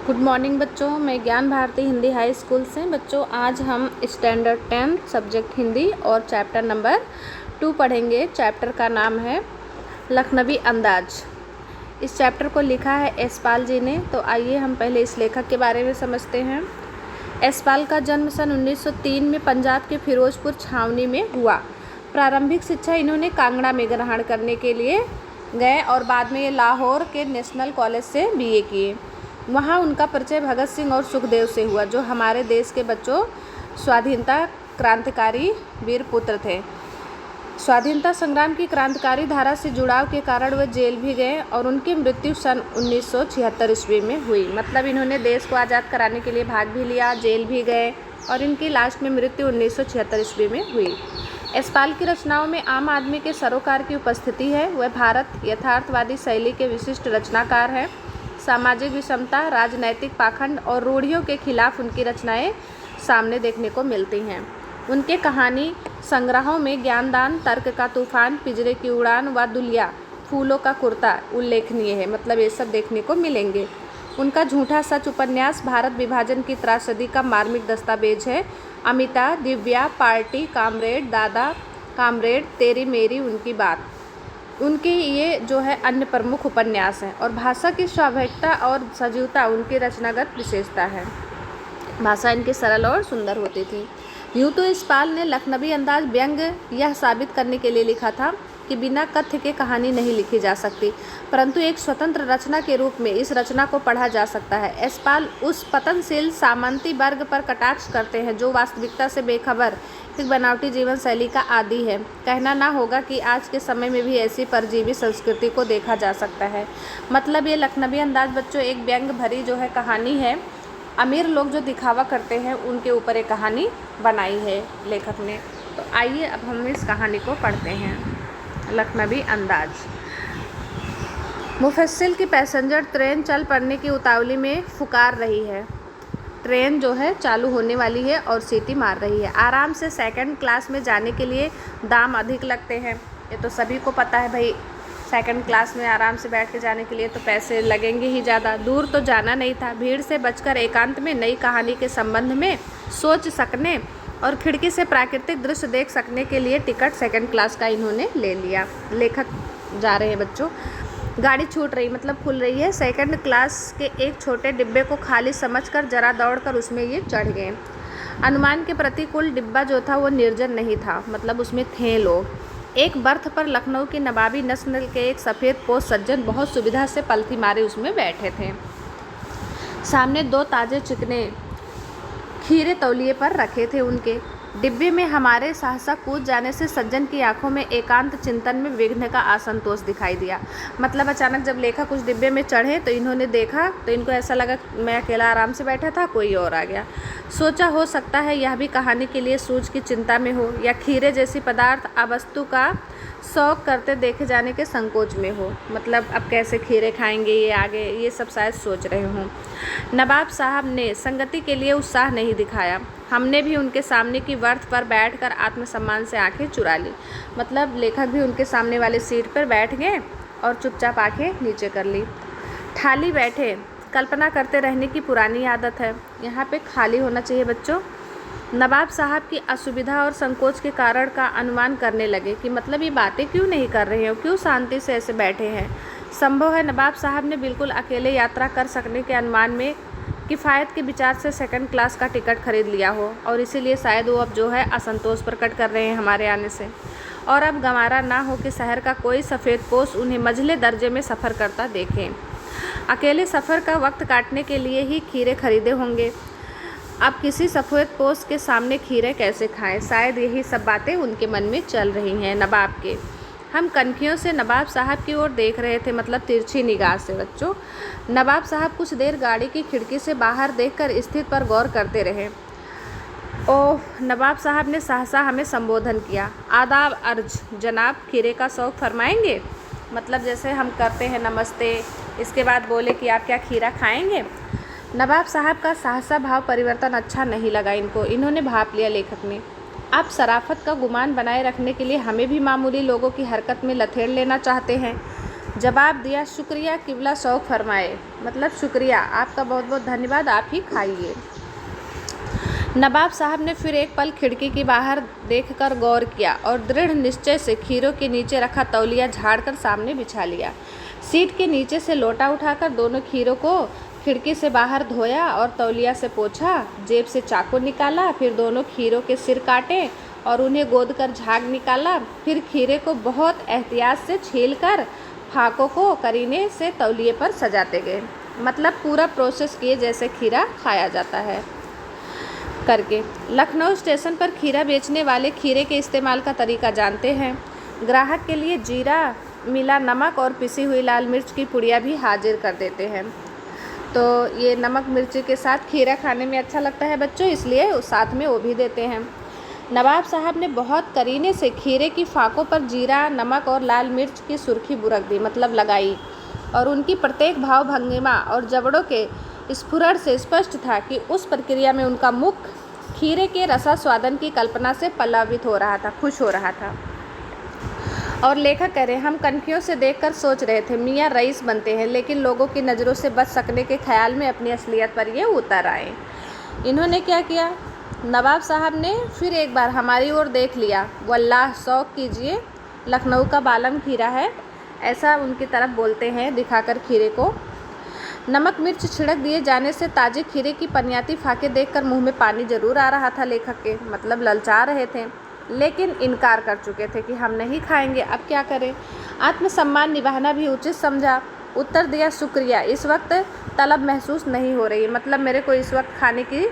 Good morning बच्चों, मैं ज्ञान भारती हिंदी हाई स्कूल से। बच्चों आज हम स्टैंडर्ड 10 सब्जेक्ट हिंदी और चैप्टर नंबर 2 पढ़ेंगे। चैप्टर का नाम है लखनवी अंदाज। इस चैप्टर को लिखा है यशपाल जी ने। तो आइए हम पहले इस लेखक के बारे में समझते हैं। यशपाल का जन्म सन 1903 में पंजाब के फिरोजपुर छावनी में हुआ। प्रारंभिक शिक्षा इन्होंने कांगड़ा में ग्रहण करने के लिए गए और बाद में ये लाहौर के नेशनल कॉलेज से बीए किए। वहाँ उनका परिचय भगत सिंह और सुखदेव से हुआ, जो हमारे देश के बच्चों स्वाधीनता क्रांतिकारी वीर पुत्र थे। स्वाधीनता संग्राम की क्रांतिकारी धारा से जुड़ाव के कारण वे जेल भी गए और उनकी मृत्यु सन 1976 ईस्वी में हुई। मतलब इन्होंने देश को आज़ाद कराने के लिए भाग भी लिया, जेल भी गए और इनकी लास्ट में मृत्यु 1976 ईस्वी में हुई। यशपाल की रचनाओं में आम आदमी के सरोकार की उपस्थिति है। वह भारत यथार्थवादी शैली के विशिष्ट रचनाकार हैं। सामाजिक विषमता, राजनैतिक पाखंड और रूढ़ियों के खिलाफ उनकी रचनाएं सामने देखने को मिलती हैं। उनके कहानी संग्रहों में ज्ञानदान, तर्क का तूफान, पिंजरे की उड़ान व दुलिया, फूलों का कुर्ता उल्लेखनीय है। मतलब ये सब देखने को मिलेंगे। उनका झूठा सच उपन्यास भारत विभाजन की त्रासदी का मार्मिक दस्तावेज है। अमिता, दिव्या, पार्टी, कामरेड, दादा, कामरेड, तेरी मेरी, उनकी बात, उनके ये जो है अन्य प्रमुख उपन्यास हैं। और भाषा की स्वाभाविकता और सजीवता उनकी रचनागत विशेषता है। भाषा इनकी सरल और सुंदर होती थी। यूँ तो यशपाल ने लखनवी अंदाज व्यंग यह साबित करने के लिए लिखा था कि बिना कथ्य के कहानी नहीं लिखी जा सकती, परंतु एक स्वतंत्र रचना के रूप में इस रचना को पढ़ा जा सकता है। यशपाल उस पतनशील सामंती वर्ग पर कटाक्ष करते हैं जो वास्तविकता से बेखबर एक बनावटी जीवन शैली का आदी है। कहना ना होगा कि आज के समय में भी ऐसी परजीवी संस्कृति को देखा जा सकता है। मतलब ये लखनवी अंदाज बच्चों एक व्यंग भरी जो है कहानी है। अमीर लोग जो दिखावा करते हैं उनके ऊपर एक कहानी बनाई है लेखक ने। तो आइए अब हम इस कहानी को पढ़ते हैं। लखनवी अंदाज। मुफस्सिल की पैसेंजर ट्रेन चल पड़ने की उतावली में फुकार रही है। ट्रेन जो है चालू होने वाली है और सीटी मार रही है। आराम से सेकंड क्लास में जाने के लिए दाम अधिक लगते हैं। ये तो सभी को पता है भाई, सेकंड क्लास में आराम से बैठ के जाने के लिए तो पैसे लगेंगे ही ज़्यादा। दूर तो जाना नहीं था। भीड़ से बचकर एकांत में नई कहानी के संबंध में सोच सकने और खिड़की से प्राकृतिक दृश्य देख सकने के लिए टिकट सेकंड क्लास का इन्होंने ले लिया। लेखक जा रहे हैं बच्चों। गाड़ी छूट रही मतलब खुल रही है। सेकंड क्लास के एक छोटे डिब्बे को खाली समझकर जरा दौड़कर उसमें ये चढ़ गए। अनुमान के प्रतिकूल डिब्बा जो था वो निर्जन नहीं था, मतलब उसमें थे लोग। एक बर्थ पर लखनऊ की नवाबी नस्ल के एक सफ़ेद पोश सज्जन बहुत सुविधा से पलथी मारे उसमें बैठे थे। सामने 2 ताज़े चिकने खीरे तौलिए पर रखे थे उनके। डिब्बे में हमारे सहसा कूद जाने से सज्जन की आंखों में एकांत चिंतन में विघ्न का असंतोष दिखाई दिया। मतलब अचानक जब लेखक उस डिब्बे में चढ़े तो इन्होंने देखा तो इनको ऐसा लगा मैं अकेला आराम से बैठा था, कोई और आ गया। सोचा हो सकता है यह भी कहानी के लिए सूझ की चिंता में हो या खीरे जैसी पदार्थ अवस्तु का शौक करते देखे जाने के संकोच में हो। मतलब अब कैसे खीरे खाएंगे ये आगे, ये सब शायद सोच रहे हों। नवाब साहब ने संगति के लिए उत्साह नहीं दिखाया। हमने भी उनके सामने की बर्थ पर बैठकर आत्मसम्मान से आंखें चुरा ली। मतलब लेखक भी उनके सामने वाली सीट पर बैठ गए और चुपचाप आंखें नीचे कर ली। खाली बैठे कल्पना करते रहने की पुरानी आदत है। यहाँ पे खाली होना चाहिए बच्चों। नवाब साहब की असुविधा और संकोच के कारण का अनुमान करने लगे कि मतलब ये बातें क्यों नहीं कर रहे हो, क्यों शांति से ऐसे बैठे हैं। संभव है नवाब साहब ने बिल्कुल अकेले यात्रा कर सकने के अनुमान में किफ़ायत के विचार से सेकंड क्लास का टिकट खरीद लिया हो और इसीलिए शायद वो अब जो है असंतोष प्रकट कर रहे हैं हमारे आने से। और अब गंवारा ना हो कि शहर का कोई सफ़ेद पोश उन्हें मंझले दर्जे में सफ़र करता देखें। अकेले सफ़र का वक्त काटने के लिए ही खीरे खरीदे होंगे। अब किसी सफ़ेद पोश के सामने खीरे कैसे खाएं, शायद यही सब बातें उनके मन में चल रही हैं नवाब के। हम कनखियों से नवाब साहब की ओर देख रहे थे, मतलब तिरछी निगाह से बच्चों। नवाब साहब कुछ देर गाड़ी की खिड़की से बाहर देखकर स्थिति पर गौर करते रहे। ओह, नवाब साहब ने सहसा हमें संबोधन किया। आदाब अर्ज जनाब, खीरे का शौक़ फरमाएंगे। मतलब जैसे हम करते हैं नमस्ते, इसके बाद बोले कि आप क्या खीरा खाएंगे। नवाब साहब का सहसा भाव परिवर्तन अच्छा नहीं लगा इनको। इन्होंने भाप लिया लेखक ने। आप शराफत का गुमान बनाए रखने के लिए हमें भी मामूली लोगों की हरकत में लथेड़ लेना चाहते हैं। जवाब दिया, शुक्रिया किबला शौक फरमाए, मतलब शुक्रिया, आपका बहुत बहुत धन्यवाद, आप ही खाइए। नवाब साहब ने फिर एक पल खिड़की के बाहर देखकर गौर किया और दृढ़ निश्चय से खीरों के नीचे रखा तौलिया झाड़कर सामने बिछा लिया। सीट के नीचे से लोटा उठाकर दोनों खीरों को खिड़की से बाहर धोया और तौलिया से पोंछा, जेब से चाकू निकाला, फिर दोनों खीरों के सिर काटे और उन्हें गोद कर झाग निकाला। फिर खीरे को बहुत एहतियात से छीलकर फाकों को करीने से तौलिए पर सजाते गए, मतलब पूरा प्रोसेस किए जैसे खीरा खाया जाता है करके। लखनऊ स्टेशन पर खीरा बेचने वाले खीरे के इस्तेमाल का तरीका जानते हैं। ग्राहक के लिए जीरा मिला नमक और पिसी हुई लाल मिर्च की पुड़िया भी हाजिर कर देते हैं। तो ये नमक मिर्ची के साथ खीरा खाने में अच्छा लगता है बच्चों, इसलिए उस साथ में वो भी देते हैं। नवाब साहब ने बहुत करीने से खीरे की फाकों पर जीरा नमक और लाल मिर्च की सुर्खी बुरक दी, मतलब लगाई, और उनकी प्रत्येक भाव भंगिमा और जबड़ों के स्फुरण से स्पष्ट था कि उस प्रक्रिया में उनका मुख खीरे के रसास्वादन की कल्पना से पल्लवित हो रहा था, खुश हो रहा था। और लेखक कह रहे, हम कनखियों से देखकर सोच रहे थे मियाँ रईस बनते हैं, लेकिन लोगों की नज़रों से बच सकने के ख्याल में अपनी असलियत पर ये उतर आए। इन्होंने क्या किया, नवाब साहब ने फिर एक बार हमारी ओर देख लिया। वल्लाह शौक कीजिए, लखनऊ का बालम खीरा है, ऐसा उनकी तरफ बोलते हैं दिखाकर खीरे को। नमक मिर्च छिड़क दिए जाने से ताजे खीरे की पनियाती फाके देखकर मुंह में पानी जरूर आ रहा था लेखक के, मतलब ललचा रहे थे, लेकिन इनकार कर चुके थे कि हम नहीं खाएंगे, अब क्या करें। आत्मसम्मान निभाना भी उचित समझा, उत्तर दिया, शुक्रिया, इस वक्त तलब महसूस नहीं हो रही है, मतलब मेरे को इस वक्त खाने की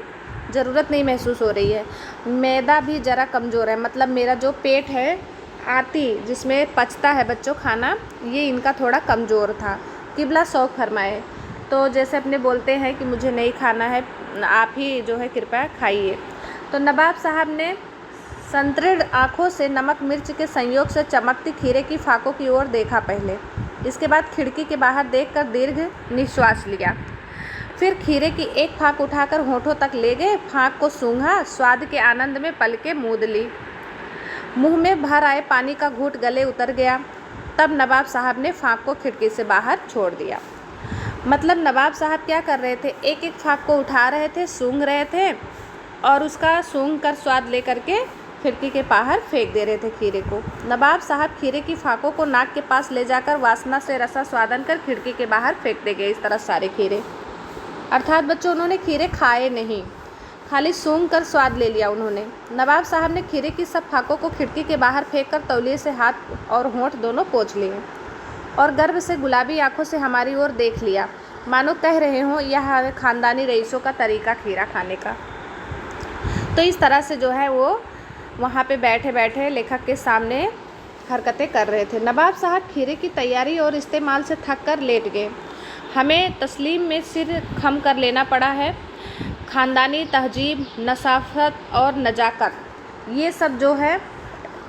ज़रूरत नहीं महसूस हो रही है। मैदा भी ज़रा कमज़ोर है, मतलब मेरा जो पेट है आती जिसमें पचता है बच्चों खाना, ये इनका थोड़ा कमज़ोर था, किबला शौक फरमाए। तो जैसे अपने बोलते हैं कि मुझे नहीं खाना है, आप ही जो है कृपया खाइए। तो नवाब साहब ने संतृण आँखों से नमक मिर्च के संयोग से चमकती खीरे की फाकों की ओर देखा पहले, इसके बाद खिड़की के बाहर देखकर दीर्घ निश्वास लिया, फिर खीरे की एक फाक उठाकर होठों तक ले गए, फाक को सूंघा, स्वाद के आनंद में पलकें मूंद ली, मुंह में भर आए पानी का घूंट गले उतर गया। तब नवाब साहब ने फाक को खिड़की से बाहर छोड़ दिया। मतलब नवाब साहब क्या कर रहे थे, एक एक फाक को उठा रहे थे, सूंघ रहे थे और उसका सूंघ कर स्वाद ले करके खिड़की के बाहर फेंक दे रहे थे खीरे को। नवाब साहब खीरे की फाकों को नाक के पास ले जाकर वासना से रसा स्वादन कर खिड़की के बाहर फेंकते गए, इस तरह सारे खीरे। अर्थात बच्चों उन्होंने खीरे खाए नहीं, खाली सूंघ कर स्वाद ले लिया उन्होंने। नवाब साहब ने खीरे की सब फाकों को खिड़की के बाहर फेंककर तौलिए से हाथ और होंठ दोनों पोंछ लिए और गर्व से गुलाबी आंखों से हमारी ओर देख लिया, मानो कह रहे हों यह ख़ानदानी रईसों का तरीका खीरा खाने का। तो इस तरह से जो है वो वहाँ पे बैठे बैठे लेखक के सामने हरकतें कर रहे थे। नवाब साहब खीरे की तैयारी और इस्तेमाल से थक कर लेट गए। हमें तस्लीम में सिर खम कर लेना पड़ा है। ख़ानदानी तहजीब, नसाफ़त और नजाकत, ये सब जो है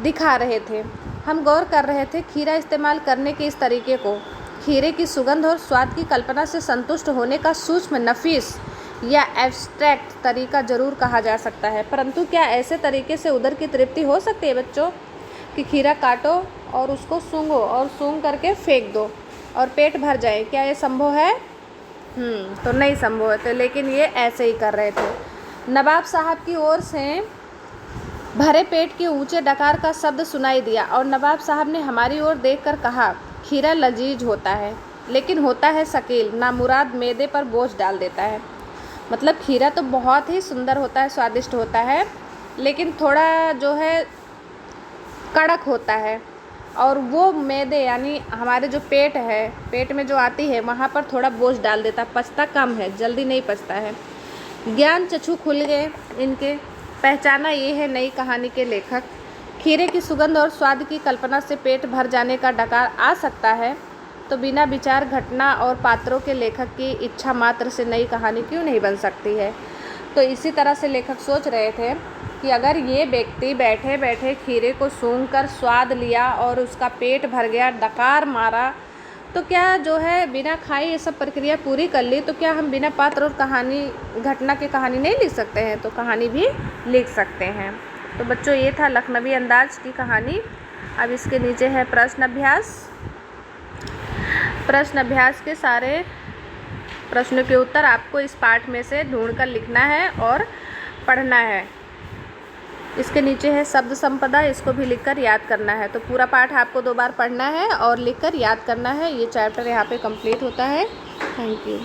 दिखा रहे थे। हम गौर कर रहे थे खीरा इस्तेमाल करने के इस तरीके को। खीरे की सुगंध और स्वाद की कल्पना से संतुष्ट होने का सूक्ष्म, नफीस या एब्स्ट्रैक्ट तरीका ज़रूर कहा जा सकता है, परंतु क्या ऐसे तरीके से उदर की तृप्ति हो सकती है बच्चों कि खीरा काटो और उसको सूंघो और सूंघ करके फेंक दो और पेट भर जाए? क्या ये संभव है? तो नहीं संभव है। तो लेकिन ये ऐसे ही कर रहे थे। नवाब साहब की ओर से भरे पेट के ऊंचे डकार का शब्द सुनाई दिया और नवाब साहब ने हमारी ओर देखकर कहा, खीरा लजीज होता है, लेकिन होता है शकील, नामुराद मैदे पर बोझ डाल देता है। मतलब खीरा तो बहुत ही सुंदर होता है, स्वादिष्ट होता है, लेकिन थोड़ा जो है कड़क होता है और वो मैदे यानी हमारे जो पेट है, पेट में जो आती है वहाँ पर थोड़ा बोझ डाल देता है, पचता कम है, जल्दी नहीं पचता है। ज्ञान चक्षु खुल गए इनके। पहचाना ये है नई कहानी के लेखक। खीरे की सुगंध और स्वाद की कल्पना से पेट भर जाने का डकार आ सकता है, तो बिना विचार घटना और पात्रों के लेखक की इच्छा मात्र से नई कहानी क्यों नहीं बन सकती है। तो इसी तरह से लेखक सोच रहे थे कि अगर ये व्यक्ति बैठे बैठे खीरे को सूंघ कर स्वाद लिया और उसका पेट भर गया, डकार मारा, तो क्या जो है बिना खाए ये सब प्रक्रिया पूरी कर ली, तो क्या हम बिना पात्र और कहानी घटना की कहानी नहीं लिख सकते हैं? तो कहानी भी लिख सकते हैं। तो बच्चों ये था लखनवी अंदाज की कहानी। अब इसके नीचे है प्रश्न अभ्यास। प्रश्न अभ्यास के सारे प्रश्नों के उत्तर आपको इस पाठ में से ढूंढकर लिखना है और पढ़ना है। इसके नीचे है शब्द संपदा, इसको भी लिखकर याद करना है। तो पूरा पाठ आपको 2 बार पढ़ना है और लिखकर याद करना है। ये चैप्टर यहाँ पे कंप्लीट होता है। Thank you.